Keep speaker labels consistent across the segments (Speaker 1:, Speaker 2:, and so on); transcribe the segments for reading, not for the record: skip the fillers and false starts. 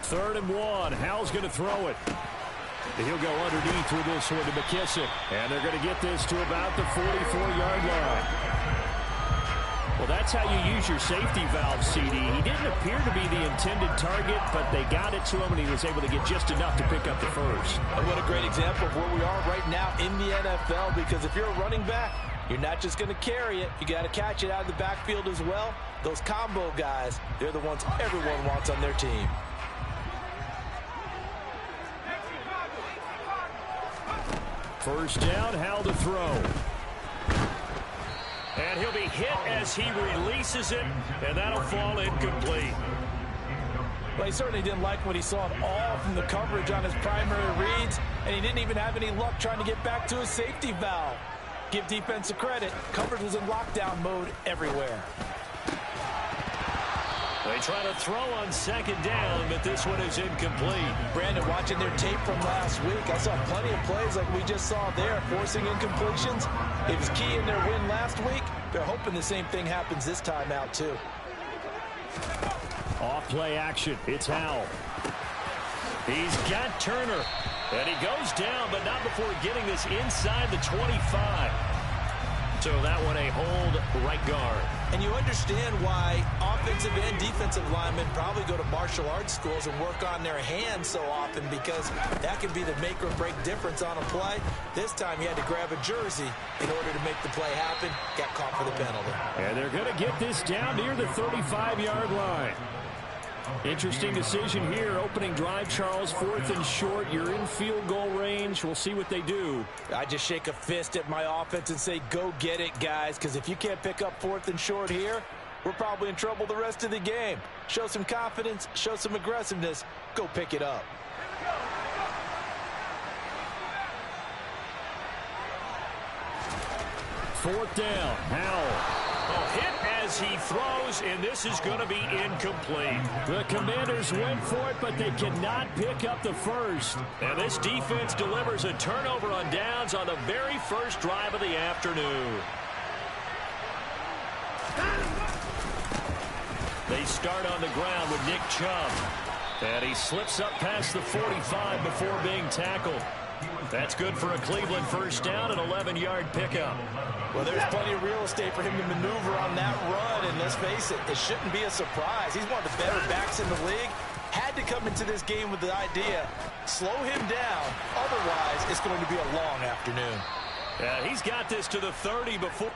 Speaker 1: 3rd and 1. Howell's going to throw it. He'll go underneath with this one to McKissick. And they're going to get this to about the 44-yard line. Well, that's how you use your safety valve, CD. He didn't appear to be the intended target, but they got it to him, and he was able to get just enough to pick up the first.
Speaker 2: And what a great example of where we are right now in the NFL, because if you're a running back, you're not just going to carry it. You got to catch it out of the backfield as well. Those combo guys, they're the ones everyone wants on their team.
Speaker 1: First down, Howell to throw. And he'll be hit as he releases it, and that'll fall incomplete.
Speaker 2: Well, he certainly didn't like what he saw at all from the coverage on his primary reads, and he didn't even have any luck trying to get back to his safety valve. Give defense credit. Coverage was in lockdown mode everywhere.
Speaker 1: They try to throw on 2nd down, but this one is incomplete.
Speaker 2: Brandon, watching their tape from last week, I saw plenty of plays like we just saw there, forcing incompletions. It was key in their win last week. They're hoping the same thing happens this time out, too.
Speaker 1: Off play action. It's Howell. He's got Turner. And he goes down, but not before getting this inside the 25. So that one a hold right guard.
Speaker 2: And you understand why offensive and defensive linemen probably go to martial arts schools and work on their hands so often, because that can be the make or break difference on a play. This time he had to grab a jersey in order to make the play happen. Got caught for the penalty.
Speaker 1: And they're going to get this down near the 35-yard line. Interesting decision here. Opening drive, Charles. 4th and short. You're in field goal range. We'll see what they do.
Speaker 2: I just shake a fist at my offense and say, go get it, guys, because if you can't pick up 4th and short here, we're probably in trouble the rest of the game. Show some confidence, show some aggressiveness, go pick it up.
Speaker 1: Fourth down, Howell. Hit as he throws, and this is going to be incomplete. The Commanders went for it, but they cannot pick up the first. And this defense delivers a turnover on downs on the very first drive of the afternoon. They start on the ground with Nick Chubb. And he slips up past the 45 before being tackled. That's good for a Cleveland first down, an 11-yard pickup.
Speaker 2: Well, there's plenty of real estate for him to maneuver on that run, and let's face it, it shouldn't be a surprise. He's one of the better backs in the league. Had to come into this game with the idea, slow him down, otherwise it's going to be a long afternoon.
Speaker 1: Yeah, he's got this to the 30 before.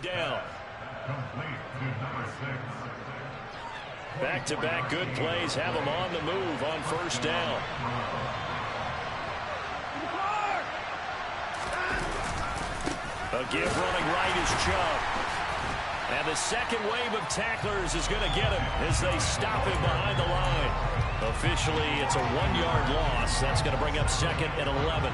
Speaker 1: Down. Back-to-back good plays have him on the move on first down. A give running right is Chubb. And the second wave of tacklers is going to get him as they stop him behind the line. Officially, it's a 1-yard loss. That's going to bring up 2nd and 11.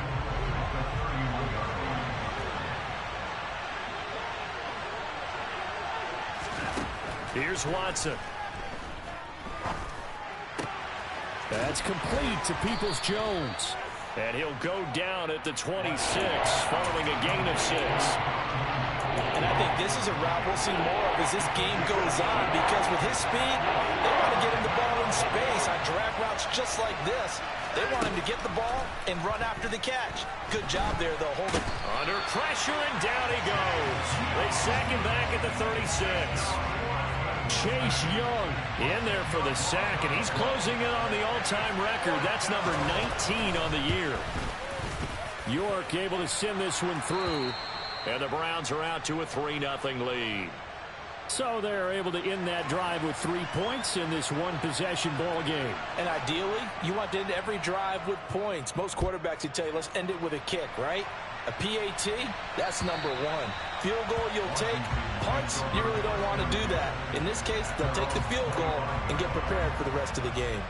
Speaker 1: Here's Watson. That's complete to Peoples-Jones. And he'll go down at the 26 following a gain of 6.
Speaker 2: And I think this is a route we'll see more of as this game goes on, because with his speed, they want to get him the ball in space on drag routes just like this. They want him to get the ball and run after the catch. Good job there, though, holding.
Speaker 1: Under pressure, and down he goes. They sack him back at the 36. Chase Young in there for the sack, and he's closing in on the all-time record. That's number 19 on the year. York able to send this one through, and the Browns are out to a 3-0 lead. So they're able to end that drive with 3 points in this one-possession ball game.
Speaker 2: And ideally, you want to end every drive with points. Most quarterbacks would tell you, let's end it with a kick, right? A PAT, that's number 1. field goal you'll take. Punts, you really don't want to do that. In this case, they'll take the field goal and get prepared for the rest of the game.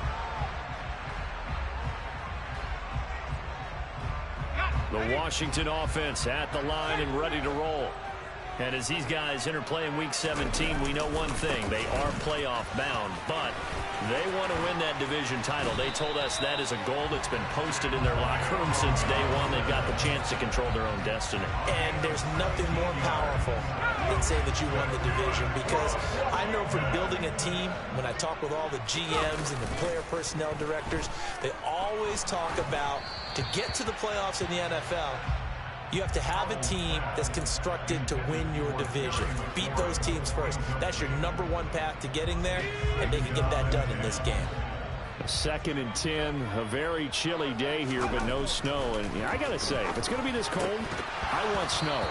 Speaker 1: The Washington offense at the line and ready to roll. And as these guys interplay in Week 17, we know one thing. They are playoff bound, but they want to win that division title. They told us that is a goal that's been posted in their locker room since day one. They've got the chance to control their own destiny.
Speaker 2: And there's nothing more powerful than saying that you won the division, because I know from building a team, when I talk with all the GMs and the player personnel directors, they always talk about to get to the playoffs in the NFL, you have to have a team that's constructed to win your division. Beat those teams first. That's your #1 path to getting there, and they can get that done in this game.
Speaker 1: 2nd and 10, a very chilly day here, but no snow. And I got to say, if it's going to be this cold, I want snow.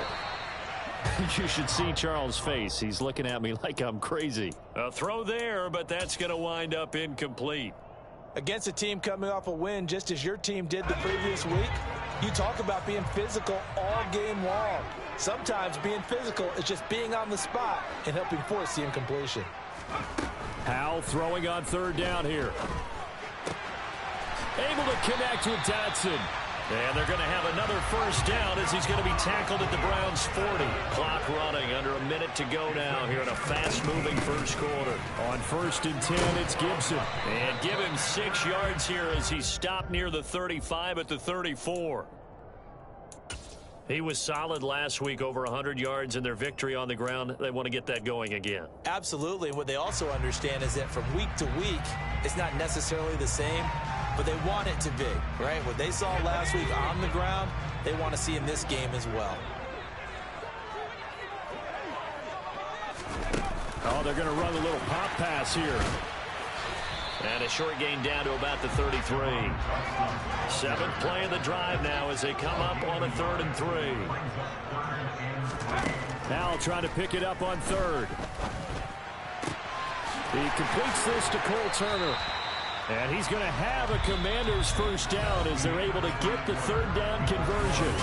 Speaker 1: You should see Charles' face. He's looking at me like I'm crazy. A throw there, but that's going to wind up incomplete.
Speaker 2: Against a team coming off a win just as your team did the previous week, you talk about being physical all game long. Sometimes being physical is just being on the spot and helping force the incompletion.
Speaker 1: Howell throwing on 3rd down here. Able to connect with Dotson. And they're going to have another 1st down as he's going to be tackled at the Browns' 40. Clock running, under a minute to go now here in a fast-moving first quarter. On 1st and 10, it's Gibson. And give him 6 yards here as he's stopped near the 35 at the 34. He was solid last week, over 100 yards in their victory on the ground. They want to get that going again.
Speaker 2: Absolutely. What they also understand is that from week to week, it's not necessarily the same, but they want it to be, right? What they saw last week on the ground, they want to see in this game as well.
Speaker 1: Oh, they're going to run a little pop pass here. And a short gain down to about the 33. 7th play of the drive now as they come up on a 3rd and 3. Now trying to pick it up on 3rd. He completes this to Cole Turner. And he's going to have a Commanders 1st down as they're able to get the 3rd down conversion.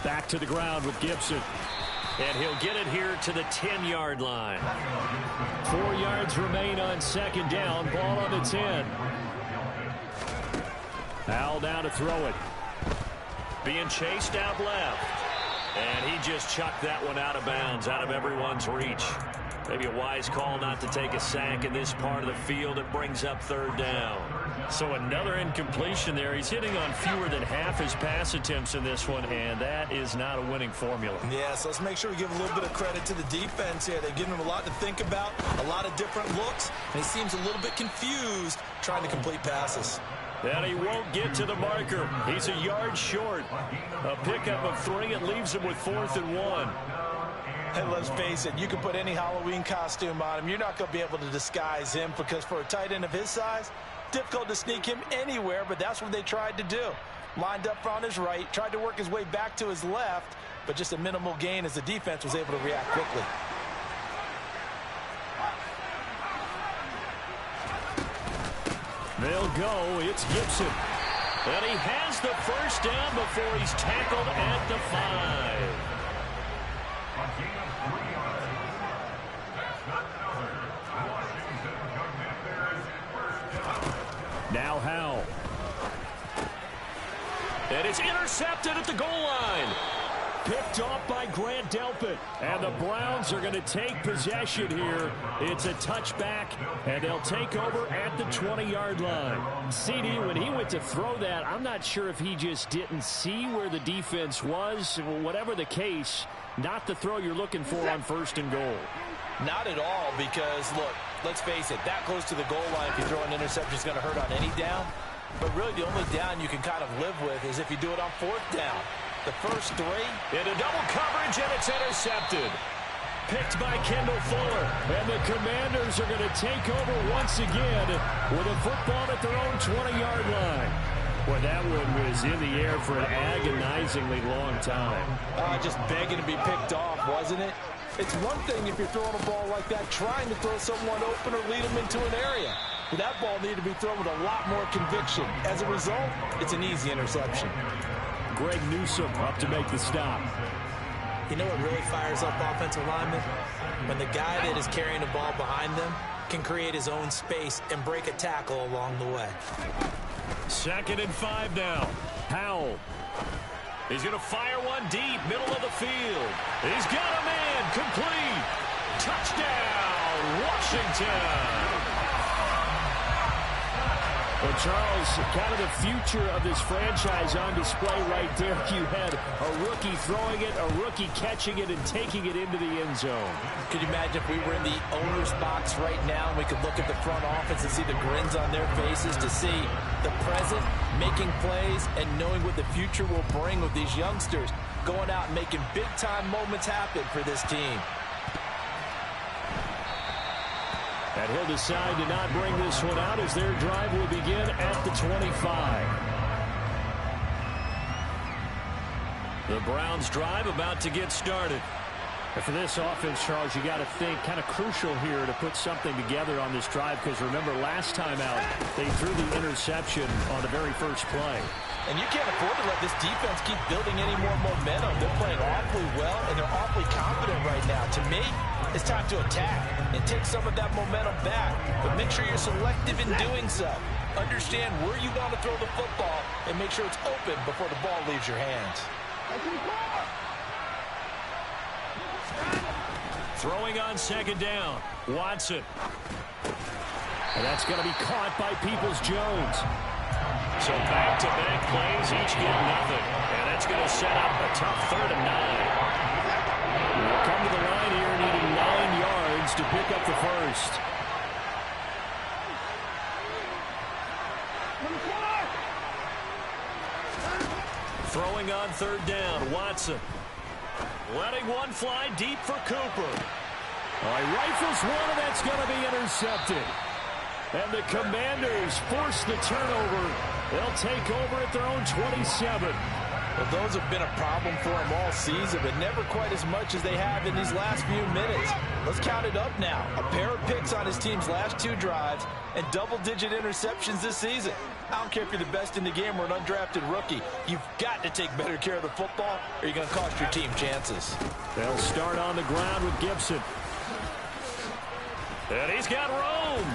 Speaker 1: Back to the ground with Gibson. And he'll get it here to the 10-yard line. 4 yards remain on 2nd down. Ball on the 10. Howell down to throw it. Being chased out left. And he just chucked that one out of bounds, out of everyone's reach. Maybe a wise call not to take a sack in this part of the field. It brings up 3rd down. So another incompletion there. He's hitting on fewer than half his pass attempts in this one, and that is not a winning formula.
Speaker 2: Yeah, so let's make sure we give a little bit of credit to the defense here. They've given him a lot to think about, a lot of different looks, and he seems a little bit confused trying to complete passes.
Speaker 1: And he won't get to the marker. He's a yard short. A pickup of 3. It leaves him with 4th and 1.
Speaker 2: Hey, let's face it, you can put any Halloween costume on him. You're not going to be able to disguise him, because for a tight end of his size, difficult to sneak him anywhere, but that's what they tried to do. Lined up on his right, tried to work his way back to his left, but just a minimal gain as the defense was able to react quickly.
Speaker 1: They'll go. It's Gibson. And he has the 1st down before he's tackled at the 5. Now Howell. And it's intercepted at the goal line. Picked off by Grant Delpit. And the Browns are going to take possession here. It's a touchback, and they'll take over at the 20-yard line. CD, when he went to throw that, I'm not sure if he just didn't see where the defense was. Whatever the case, not the throw you're looking for on 1st and goal.
Speaker 2: Not at all, because, look, let's face it, that close to the goal line, if you throw an interception, is going to hurt on any down. But really, the only down you can kind of live with is if you do it on 4th down. The first 3.
Speaker 1: Into double coverage, and it's intercepted. Picked by Kendall Fuller. And the Commanders are going to take over once again with a football at their own 20-yard line. Well, that one was in the air for an agonizingly long time.
Speaker 2: Just begging to be picked off, wasn't it? It's one thing if you're throwing a ball like that, trying to throw someone open or lead them into an area. But that ball needed to be thrown with a lot more conviction. As a result, it's an easy interception.
Speaker 1: Greg Newsome up to make the stop.
Speaker 2: You know what really fires up offensive linemen? When the guy that is carrying the ball behind them can create his own space and break a tackle along the way.
Speaker 1: 2nd and 5 now. Powell. He's going to fire one deep, middle of the field. He's got a man, complete. Touchdown, Washington. Well, Charles, kind of the future of this franchise on display right there. You had a rookie throwing it, a rookie catching it, and taking it into the end zone.
Speaker 2: Could you imagine if we were in the owner's box right now and we could look at the front office and see the grins on their faces to see the present, making plays, and knowing what the future will bring with these youngsters going out and making big-time moments happen for this team.
Speaker 1: And he'll decide to not bring this one out as their drive will begin at the 25. The Browns' drive about to get started. And for this offense, Charles, you got to think kind of crucial here to put something together on this drive, because remember last time out they threw the interception on the very first play.
Speaker 2: And you can't afford to let this defense keep building any more momentum. They're playing awfully well, and they're awfully confident right now. To me, it's time to attack and take some of that momentum back. But make sure you're selective in doing so. Understand where you want to throw the football and make sure it's open before the ball leaves your hands.
Speaker 1: Throwing on 2nd down. Watson. And that's going to be caught by Peoples-Jones. So back-to-back plays, each get nothing. And that's going to set up a tough 3rd and 9. We'll come to the line here needing 9 yards to pick up the first. Throwing on 3rd down, Watson. Letting one fly deep for Cooper. All right, rifles one, and that's going to be intercepted. And the Commanders force the turnover. They'll take over at their own 27.
Speaker 2: Well, those have been a problem for them all season, but never quite as much as they have in these last few minutes. Let's count it up now. A pair of picks on his team's last 2 drives and double-digit interceptions this season. I don't care if you're the best in the game or an undrafted rookie. You've got to take better care of the football or you're going to cost your team chances.
Speaker 1: They'll start on the ground with Gibson. And he's got Rome.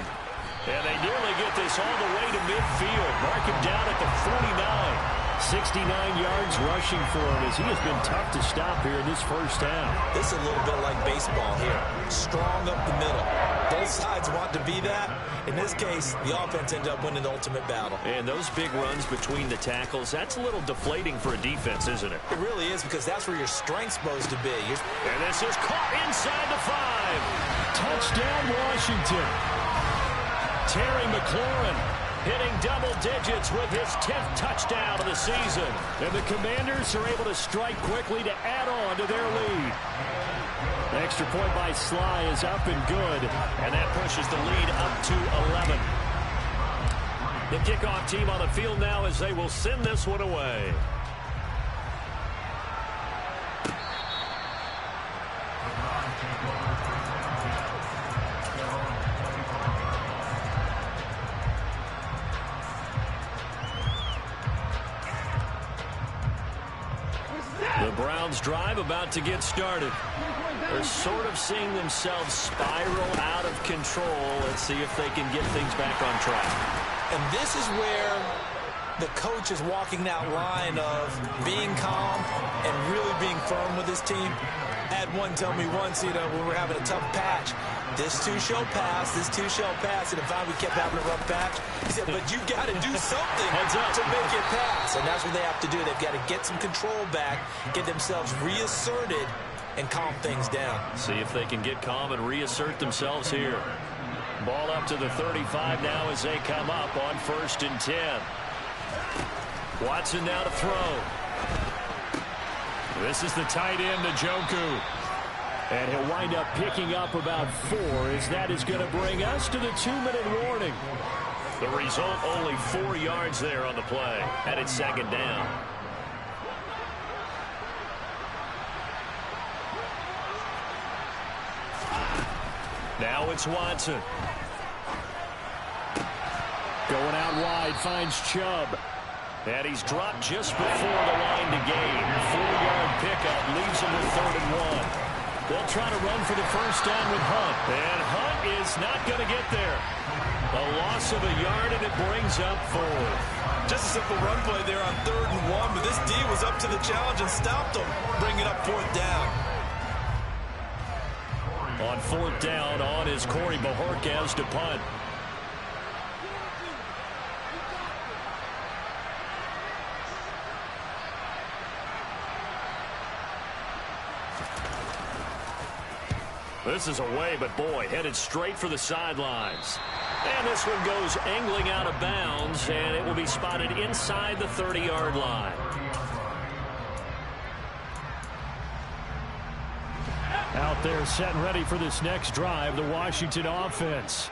Speaker 1: And they nearly get this all the way to midfield. Mark him down at the 49. 69 yards rushing for him as he has been tough to stop here in this first half.
Speaker 2: This is a little bit like baseball here. Strong up the middle. Both sides want to be that. In this case, the offense ended up winning the ultimate battle.
Speaker 1: And those big runs between the tackles, that's a little deflating for a defense, isn't it?
Speaker 2: It really is, because that's where your strength's supposed to be.
Speaker 1: And this is caught inside the 5. Touchdown, Washington. Terry McLaurin hitting double digits with his 10th touchdown of the season. And the Commanders are able to strike quickly to add on to their lead. The extra point by Sly is up and good, and that pushes the lead up to 11. The kickoff team on the field now as they will send this one away. The Browns drive about to get started. They're sort of seeing themselves spiral out of control. Let's see if they can get things back on track.
Speaker 2: And this is where the coach is walking that line of being calm and really being firm with his team. I had one tell me once, when we were having a tough patch, this too shall pass, this too shall pass. And if we kept having a rough patch, he said, but you got to do something to make it pass. And that's what they have to do. They've got to get some control back, get themselves reasserted, and calm things down.
Speaker 1: See if they can get calm and reassert themselves here. Ball up to the 35 now as they come up on 1st and 10. Watson now to throw. This is the tight end, Njoku. And he'll wind up picking up about 4 as that is going to bring us to the 2-minute warning. The result, only 4 yards there on the play. And it's second down. Now it's Watson. Going out wide, finds Chubb. And he's dropped just before the line to gain. 4-yard pickup leaves him with 3rd and 1. They'll try to run for the first down with Hunt. And Hunt is not going to get there. A loss of a yard, and it brings up 4th.
Speaker 2: Just a simple run play there on 3rd and 1, but this D was up to the challenge and stopped him, bringing up 4th down.
Speaker 1: On 4th down, on is Corey Bojorquez to punt. This is away, but boy, headed straight for the sidelines. And this one goes angling out of bounds, and it will be spotted inside the 30-yard line. Out there set and ready for this next drive, the Washington offense.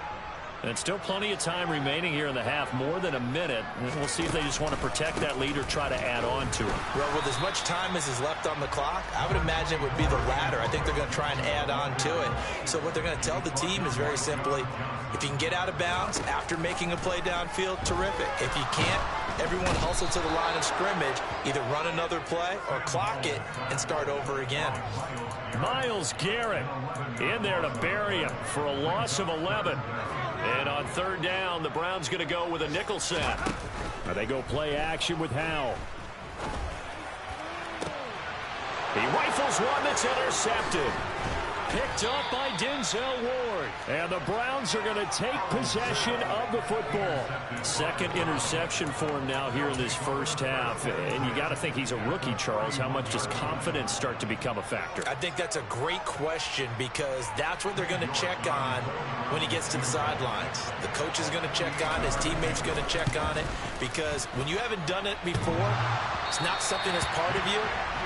Speaker 1: And still plenty of time remaining here in the half, more than a minute. And we'll see if they just want to protect that lead or try to add on to it.
Speaker 2: Well, with as much time as is left on the clock, I would imagine it would be the latter. I think they're going to try and add on to it. So what they're going to tell the team is very simply, if you can get out of bounds after making a play downfield, terrific. If you can't, everyone hustle to the line of scrimmage, either run another play or clock it and start over again.
Speaker 1: Myles Garrett in there to bury him for a loss of 11. And on 3rd down, the Browns going to go with a nickel set. Now they go play action with Howell. He rifles one that's intercepted. Picked up by Denzel Ward. And the Browns are going to take possession of the football. 2nd interception for him now here in this first half. And you got to think he's a rookie, Charles. How much does confidence start to become a factor?
Speaker 2: I think that's a great question because that's what they're going to check on when he gets to the sidelines. The coach is going to check on it. His teammates going to check on it because when you haven't done it before, it's not something that's part of you.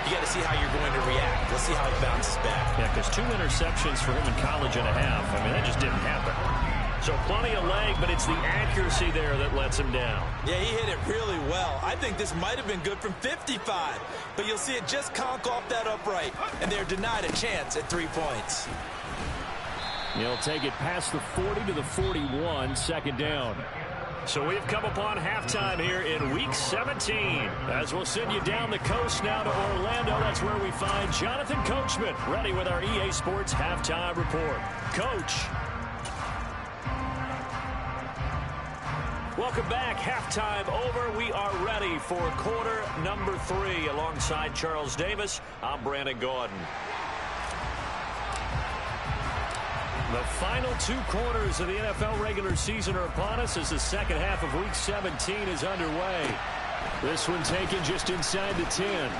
Speaker 2: You got to see how you're going to react. Let's see how it bounces back.
Speaker 1: Yeah, because 2 interceptions for him in college and a half. I mean, that just didn't happen. So plenty of leg, but it's the accuracy there that lets him down.
Speaker 2: Yeah, he hit it really well. I think this might have been good from 55. But you'll see it just conk off that upright. And they're denied a chance at 3 points.
Speaker 1: He'll take it past the 40 to the 41, 2nd down. So we've come upon halftime here in Week 17. As we'll send you down the coast now to Orlando. That's where we find Jonathan Coachman ready with our EA Sports Halftime Report. Coach. Welcome back. Halftime over. We are ready for quarter number 3. Alongside Charles Davis, I'm Brandon Gaudin. The final 2 quarters of the NFL regular season are upon us as the second half of Week 17 is underway. This one taken just inside the 10.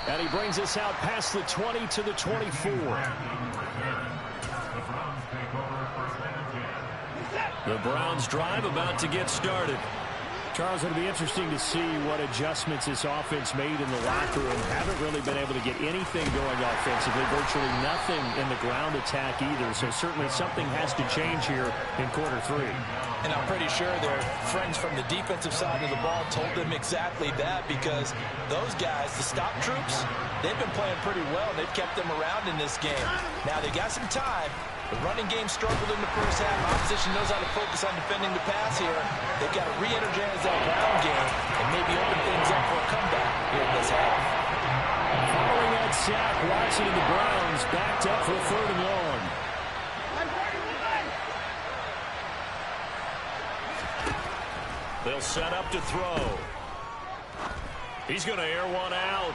Speaker 1: And he brings us out past the 20 to the 24. The Browns drive about to get started. Charles, it'll be interesting to see what adjustments this offense made in the locker room. Haven't really been able to get anything going offensively. Virtually nothing in the ground attack either. So certainly something has to change here in quarter 3.
Speaker 2: And I'm pretty sure their friends from the defensive side of the ball told them exactly that because those guys, the stop troops, they've been playing pretty well. They've kept them around in this game. Now they got some time. The running game struggled in the first half. Opposition knows how to focus on defending the pass here. They've got to re-energize that ground game and maybe open things up for a comeback here in this half.
Speaker 1: Following that sack, Watson and the Browns backed up for 3rd and long. They'll set up to throw. He's going to air one out.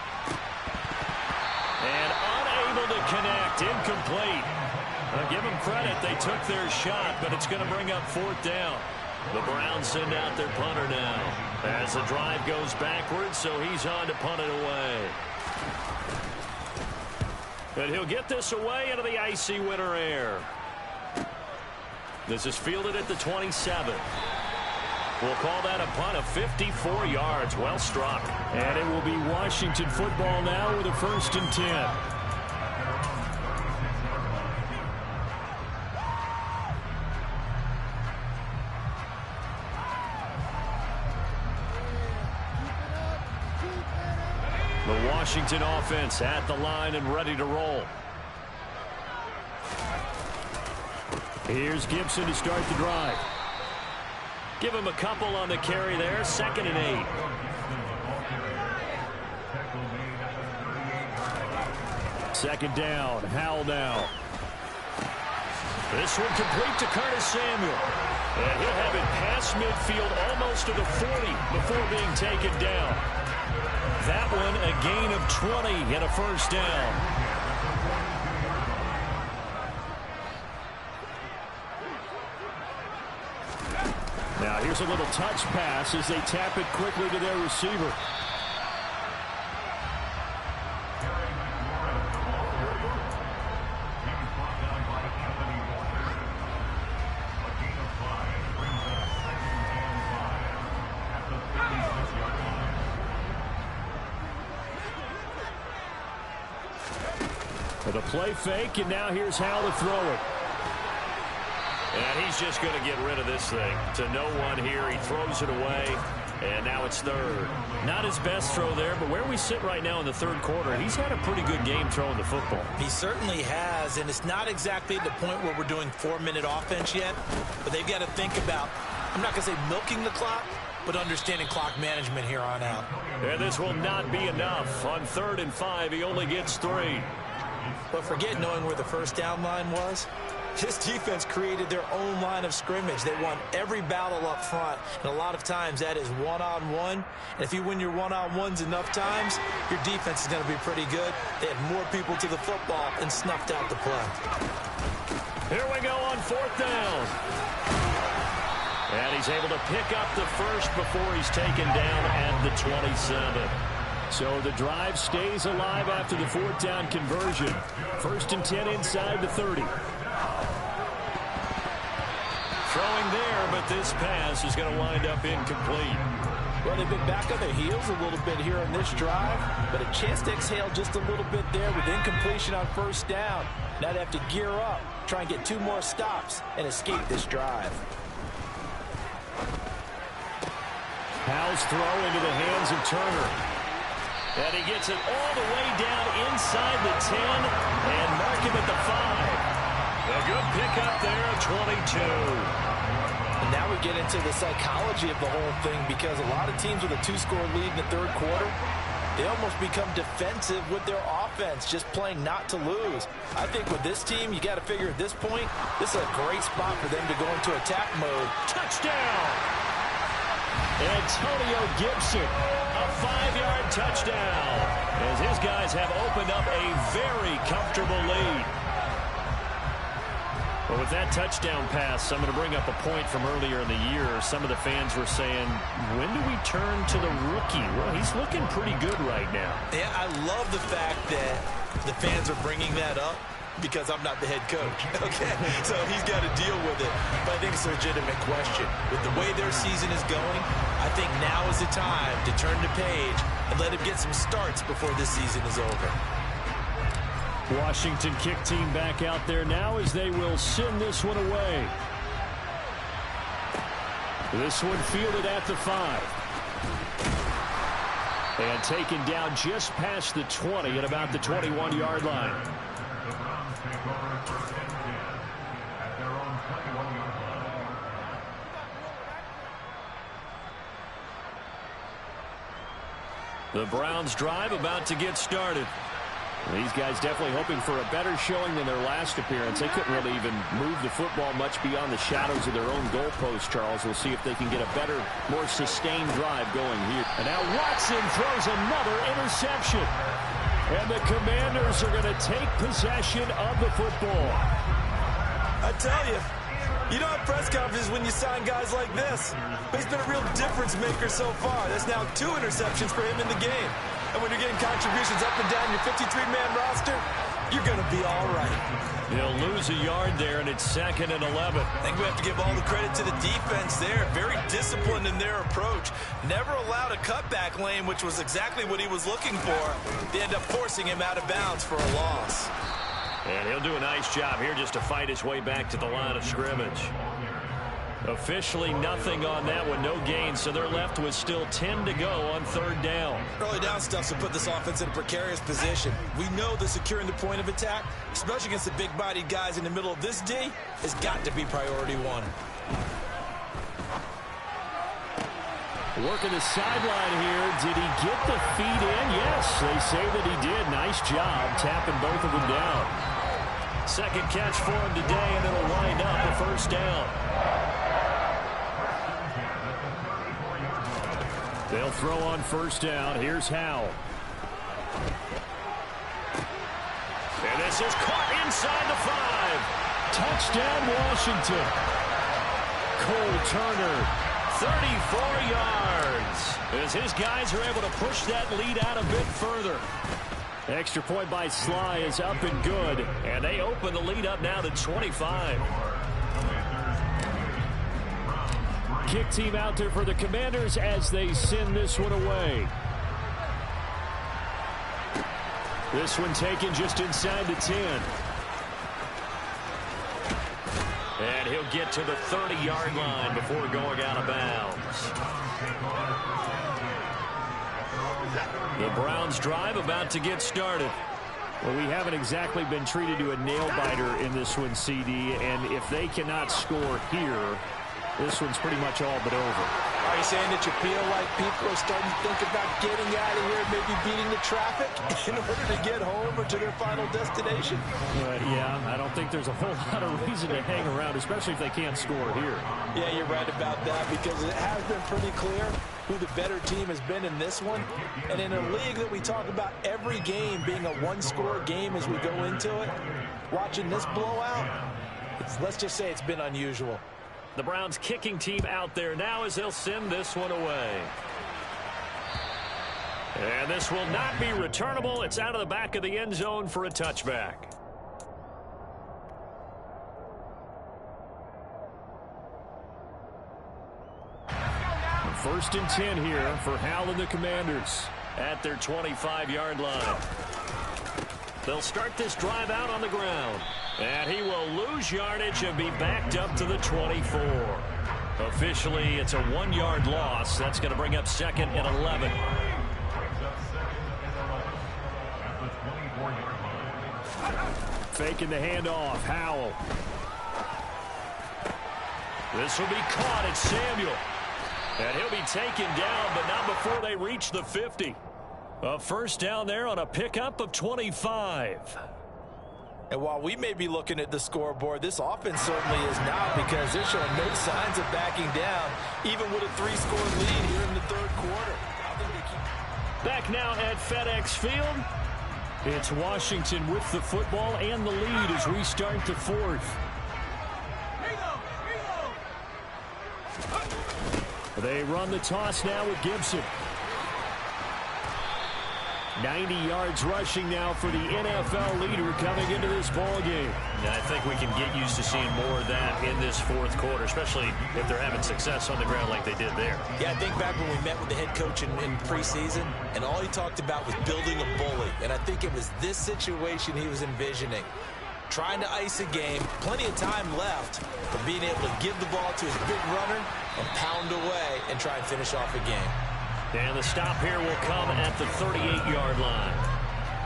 Speaker 1: And unable to connect. Incomplete. Give them credit. They took their shot, but it's going to bring up 4th down. The Browns send out their punter now as the drive goes backwards, so he's on to punt it away. And he'll get this away into the icy winter air. This is fielded at the 27. We'll call that a punt of 54 yards. Well struck. And it will be Washington football now with a 1st and 10. Washington offense at the line and ready to roll. Here's Gibson to start the drive. Give him a couple on the carry there. 2nd and 8. Second down. Howell now. This one complete to Curtis Samuel. And he'll have it past midfield almost to the 40 before being taken down. That one a gain of 20 and a first down. Now here's a little touch pass as they tap it quickly to their receiver. The play fake, and now here's Howell to throw it. And he's just going to get rid of this thing. To no one here, he throws it away, and now it's 3rd. Not his best throw there, but where we sit right now in the 3rd quarter, he's had a pretty good game throwing the football.
Speaker 2: He certainly has, and it's not exactly the point where we're doing 4-minute offense yet, but they've got to think about, I'm not going to say milking the clock, but understanding clock management here on out.
Speaker 1: And this will not be enough. On 3rd and 5, he only gets 3.
Speaker 2: But forget knowing where the first down line was. This defense created their own line of scrimmage. They won every battle up front, and a lot of times that is one-on-one. And if you win your one-on-ones enough times, your defense is going to be pretty good. They had more people to the football and snuffed out the play.
Speaker 1: Here we go on 4th down. And he's able to pick up the first before he's taken down at the 27. So the drive stays alive after the 4th down conversion. 1st and 10 inside the 30. Throwing there, but this pass is going to wind up incomplete.
Speaker 2: Well, they've been back on their heels a little bit here on this drive, but a chance to exhale just a little bit there with incompletion on 1st down. Now they have to gear up, try and get 2 more stops, and escape this drive.
Speaker 1: Howell's throw into the hands of Turner. And he gets it all the way down inside the 10 and mark him at the 5. A good pickup there at 22.
Speaker 2: And now we get into the psychology of the whole thing, because a lot of teams with a 2-score lead in the 3rd quarter, they almost become defensive with their offense, just playing not to lose. I think with this team, you got to figure at this point, this is a great spot for them to go into attack mode.
Speaker 1: Touchdown! Antonio Gibson, a 5-yard touchdown, as his guys have opened up a very comfortable lead. Well, with that touchdown pass, I'm going to bring up a point from earlier in the year. Some of the fans were saying, when do we turn to the rookie? Well, he's looking pretty good right now.
Speaker 2: Yeah, I love the fact that the fans are bringing that up, because I'm not the head coach, okay? So he's got to deal with it. But I think it's a legitimate question. With the way their season is going, I think now is the time to turn the page and let him get some starts before this season is over.
Speaker 1: Washington kick team back out there now as they will send this one away. This one fielded at the 5. And taken down just past the 20 at about the 21-yard line. The Browns drive about to get started. These guys definitely hoping for a better showing than their last appearance. They couldn't really even move the football much beyond the shadows of their own goalpost, Charles. We'll see if they can get a better, more sustained drive going here. And now Watson throws another interception. And the Commanders are going to take possession of the football.
Speaker 2: I tell you, you don't have press conferences when you sign guys like this. But he's been a real difference maker so far. There's now 2 interceptions for him in the game. And when you're getting contributions up and down your 53-man roster, you're going to be all right.
Speaker 1: He'll lose a yard there, and it's 2nd and 11.
Speaker 2: I think we have to give all the credit to the defense there. Very disciplined in their approach. Never allowed a cutback lane, which was exactly what he was looking for. They end up forcing him out of bounds for a loss.
Speaker 1: And he'll do a nice job here just to fight his way back to the line of scrimmage. Officially nothing on that one, no gain, so they're left with still 10 to go on third down.
Speaker 2: Early down stuff to put this offense in a precarious position. We know that securing the point of attack, especially against the big-bodied guys in the middle of this D, has got to be priority one.
Speaker 1: Working the sideline here. Did he get the feet in? Yes, they say that he did. Nice job tapping both of them down. Second catch for him today, and it'll wind up a first down. They'll throw on first down. Here's Howell. And this is caught inside the 5. Touchdown, Washington. Cole Turner, 34 yards. As his guys are able to push that lead out a bit further. Extra point by Sly is up and good. And they open the lead up now to 25. Kick team out there for the Commanders as they send this one away. This one taken just inside the 10. And he'll get to the 30-yard line before going out of bounds. The Browns drive about to get started. Well, we haven't exactly been treated to a nail-biter in this one, CD, and if they cannot score here, this one's pretty much all but over.
Speaker 2: Are you saying that you feel like people are starting to think about getting out of here, maybe beating the traffic in order to get home or to their final destination?
Speaker 1: Yeah, I don't think there's a whole lot of reason to hang around, especially if they can't score here.
Speaker 2: Yeah, you're right about that, because it has been pretty clear who the better team has been in this one. And in a league that we talk about every game being a one-score game as we go into it, watching this blowout, let's just say it's been unusual.
Speaker 1: The Browns kicking team out there now as they'll send this one away. And this will not be returnable. It's out of the back of the end zone for a touchback. First and 10 here for Howell and the Commanders at their 25-yard line. They'll start this drive out on the ground. And he will lose yardage and be backed up to the 24. Officially, it's a 1-yard loss. That's going to bring up second and 11. Faking the handoff. Howell. This will be caught. It's Samuel. And he'll be taken down, but not before they reach the 50. A first down there on a pickup of 25.
Speaker 2: And while we may be looking at the scoreboard, this offense certainly is not, because they're showing no signs of backing down, even with a 3-score lead here in the third quarter.
Speaker 1: Back now at FedEx Field. It's Washington with the football and the lead as we start the fourth. They run the toss now with Gibson. 90 yards rushing now for the NFL leader coming into this ball game. I think we can get used to seeing more of that in this fourth quarter, especially if they're having success on the ground like they did there.
Speaker 2: Yeah, I think back when we met with the head coach in preseason, and all he talked about was building a bully. And I think it was this situation he was envisioning. Trying to ice a game, plenty of time left, but being able to give the ball to his big runner and pound away and try and finish off a game.
Speaker 1: And the stop here will come at the 38-yard line.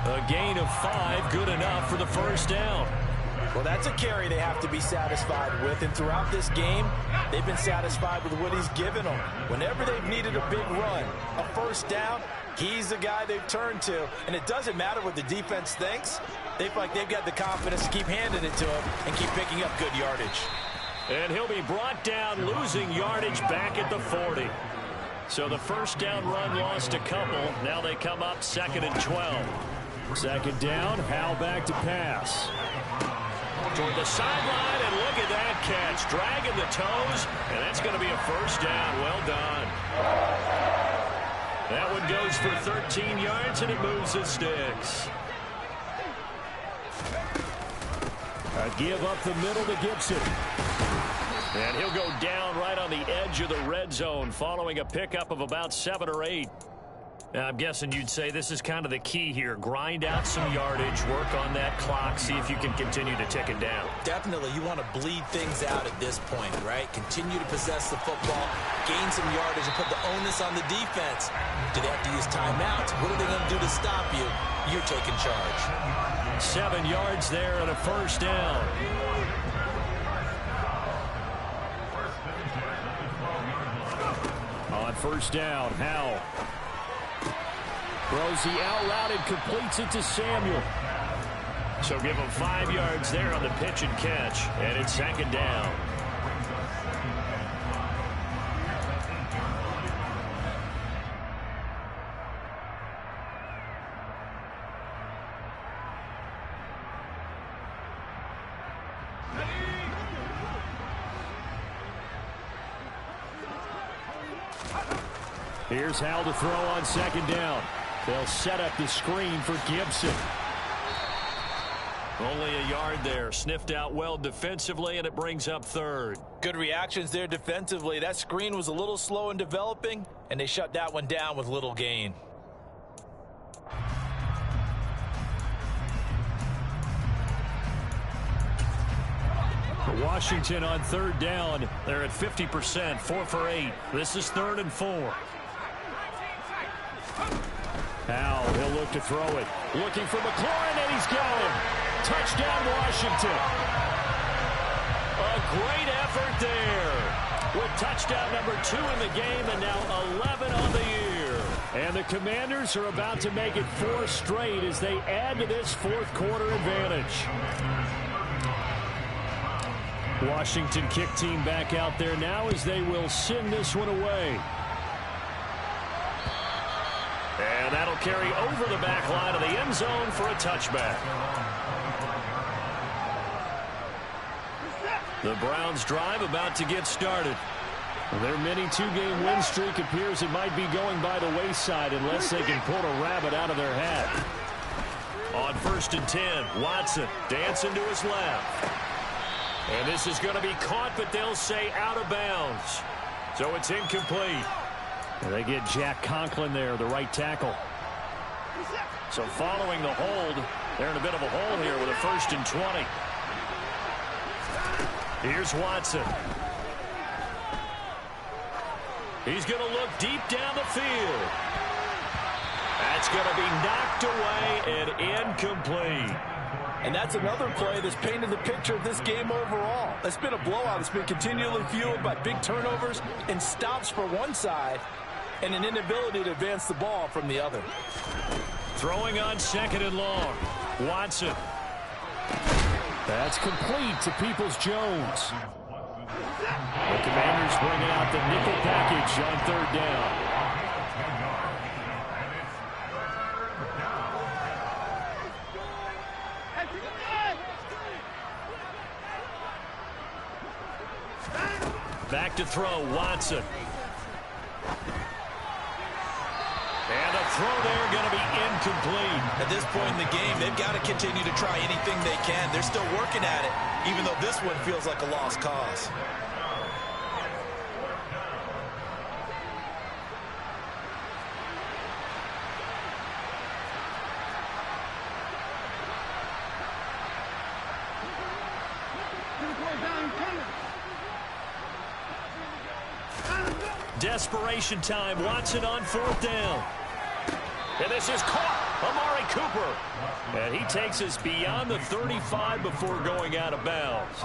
Speaker 1: A gain of 5, good enough for the first down.
Speaker 2: Well, that's a carry they have to be satisfied with. And throughout this game, they've been satisfied with what he's given them. Whenever they've needed a big run, a first down, he's the guy they've turned to. And it doesn't matter what the defense thinks. They feel like they've got the confidence to keep handing it to him and keep picking up good yardage.
Speaker 1: And he'll be brought down, losing yardage back at the 40. So the first down run lost a couple. Now they come up second and 12. Second down, Howell back to pass. Toward the sideline, and look at that catch. Dragging the toes, and that's going to be a first down. Well done. That one goes for 13 yards, and it moves the sticks. A give up the middle to Gibson. And he'll go down right on the edge of the red zone following a pickup of about 7 or 8. I'm guessing you'd say this is kind of the key here. Grind out some yardage, work on that clock, see if you can continue to tick it down.
Speaker 2: Definitely, you want to bleed things out at this point, right? Continue to possess the football, gain some yardage, and put the onus on the defense. Do they have to use timeouts? What are they going to do to stop you? You're taking charge.
Speaker 1: 7 yards there and a first down. On first down, Howell throws the out loud and completes it to Samuel. So give him 5 yards there on the pitch and catch, and it's second down. Here's Howell to throw on second down. They'll set up the screen for Gibson. Only a yard there. Sniffed out well defensively, and it brings up third.
Speaker 2: Good reactions there defensively. That screen was a little slow in developing, and they shut that one down with little gain.
Speaker 1: Washington on third down. They're at 50%, 4 for 8. This is 3rd and 4. Howell, he'll look to throw it. Looking for McLaurin, and he's got him. Touchdown, Washington. A great effort there. With touchdown number 2 in the game, and now 11 on the year. And the Commanders are about to make it 4 straight as they add to this fourth quarter advantage. Washington kick team back out there now as they will send this one away. And that'll carry over the back line of the end zone for a touchback. The Browns drive about to get started. Their mini 2-game win streak appears it might be going by the wayside unless they can pull a rabbit out of their hat. On 1st and 10, Watson dancing to his left. And this is going to be caught, but they'll say out of bounds. So it's incomplete. And they get Jack Conklin there, the right tackle. So following the hold, they're in a bit of a hole here with a 1st and 20. Here's Watson. He's going to look deep down the field. That's going to be knocked away and incomplete.
Speaker 3: And that's another play that's painted the picture of this game overall. It's been a blowout. It's been continually fueled by big turnovers and stops for one side and an inability to advance the ball from the other.
Speaker 1: Throwing on 2nd and long. Watson. That's complete to Peoples-Jones. The Commanders bring out the nickel package on 3rd down. Back to throw, Watson. And a throw there going to be incomplete.
Speaker 2: At this point in the game, they've got to continue to try anything they can. They're still working at it, even though this one feels like a lost cause.
Speaker 1: Desperation time. Watson on 4th down. And this is caught. Amari Cooper. And he takes us beyond the 35 before going out of bounds.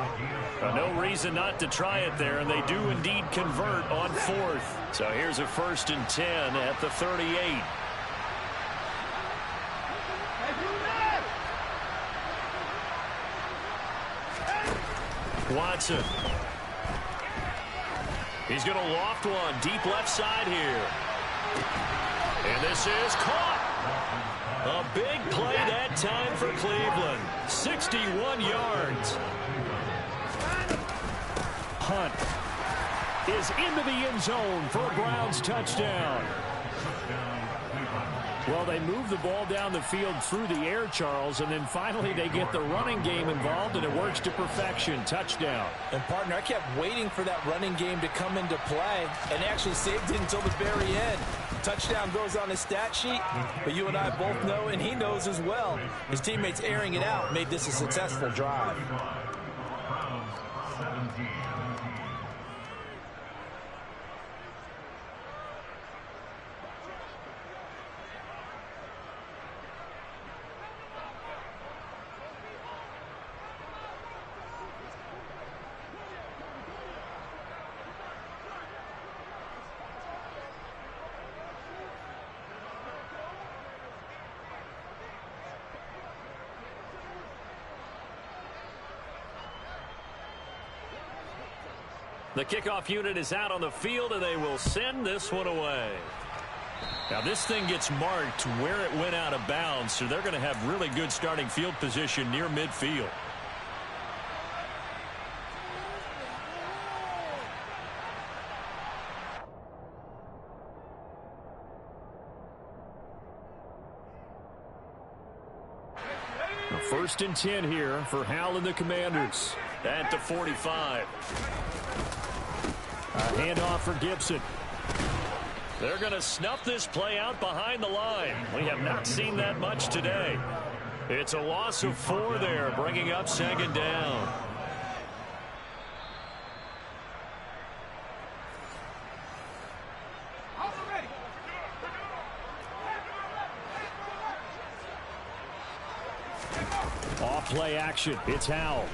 Speaker 1: No reason not to try it there, and they do indeed convert on 4th. So here's a 1st and 10 at the 38. Watson. He's going to loft one deep left side here. And this is caught. A big play that time for Cleveland. 61 yards. Hunt is into the end zone for a Browns touchdown. Well, they move the ball down the field through the air, Charles, and then finally they get the running game involved, and it works to perfection. Touchdown.
Speaker 2: And, partner, I kept waiting for that running game to come into play and actually saved it until the very end.
Speaker 3: touchdown goes on his stat sheet, but you and I both know, and he knows as well, his teammates airing it out made this a successful drive.
Speaker 1: The kickoff unit is out on the field, and they will send this one away. Now, this thing gets marked where it went out of bounds, so they're going to have really good starting field position near midfield. Now, 1st and 10 here for Howell and the Commanders at the 45. A handoff for Gibson. They're going to snuff this play out behind the line. We have not seen that much today. It's a loss of 4 there, bringing up 2nd down. Off play action. It's Howell.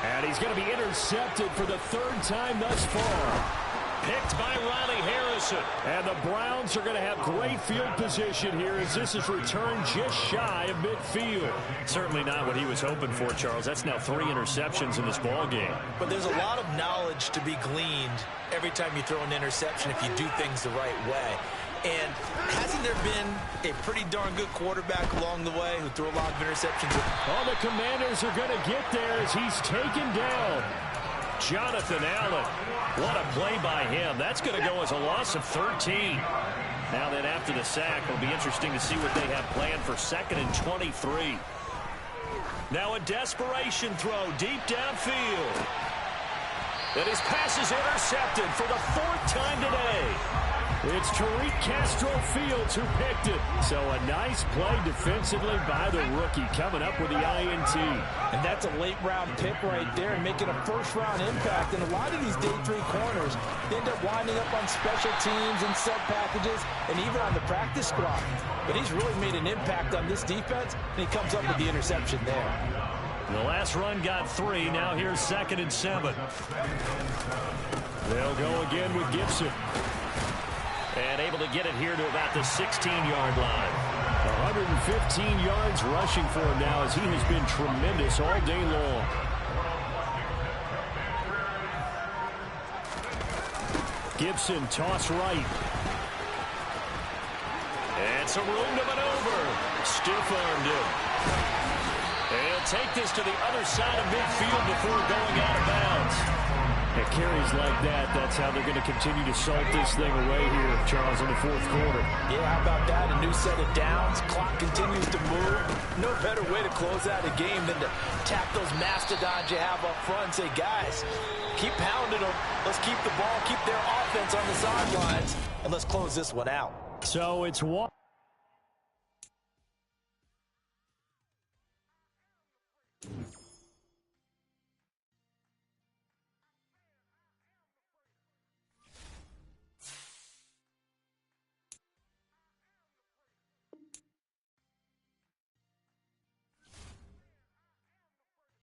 Speaker 1: And he's going to be intercepted for the 3rd time thus far. Picked by Riley Harrison. And the Browns are going to have great field position here as this is returned just shy of midfield. Certainly not what he was hoping for, Charles. That's now 3 interceptions in this ball game.
Speaker 2: But there's a lot of knowledge to be gleaned every time you throw an interception if you do things the right way. And hasn't there been a pretty darn good quarterback along the way who threw a lot of interceptions?
Speaker 1: Oh, the Commanders are going to get there as he's taken down. Jonathan Allen. What a play by him. That's going to go as a loss of 13. Now then, after the sack, it'll be interesting to see what they have planned for 2nd and 23. Now a desperation throw deep downfield. And his pass is intercepted for the 4th time today. It's Tariq Castro-Fields who picked it. So a nice play defensively by the rookie coming up with the INT.
Speaker 3: And that's a late-round pick right there and making a first-round impact. And a lot of these day 3 corners end up winding up on special teams and sub packages and even on the practice squad. But he's really made an impact on this defense, and he comes up with the interception there.
Speaker 1: The last run got 3. Now here's 2nd and 7. They'll go again with Gibson. And able to get it here to about the 16-yard line. 115 yards rushing for him now as he has been tremendous all day long. Gibson toss right. And some room to maneuver. Stiff-armed him. And he'll take this to the other side of midfield before going out of bounds. At carries like that, that's how they're going to continue to salt this thing away here, Charles, in the 4th quarter.
Speaker 3: Yeah, how about that? A new set of downs. Clock continues to move. No better way to close out a game than to tap those mastodons you have up front and say, guys, keep pounding them. Let's keep the ball, keep their offense on the sidelines, and let's close this one out.
Speaker 1: So it's one.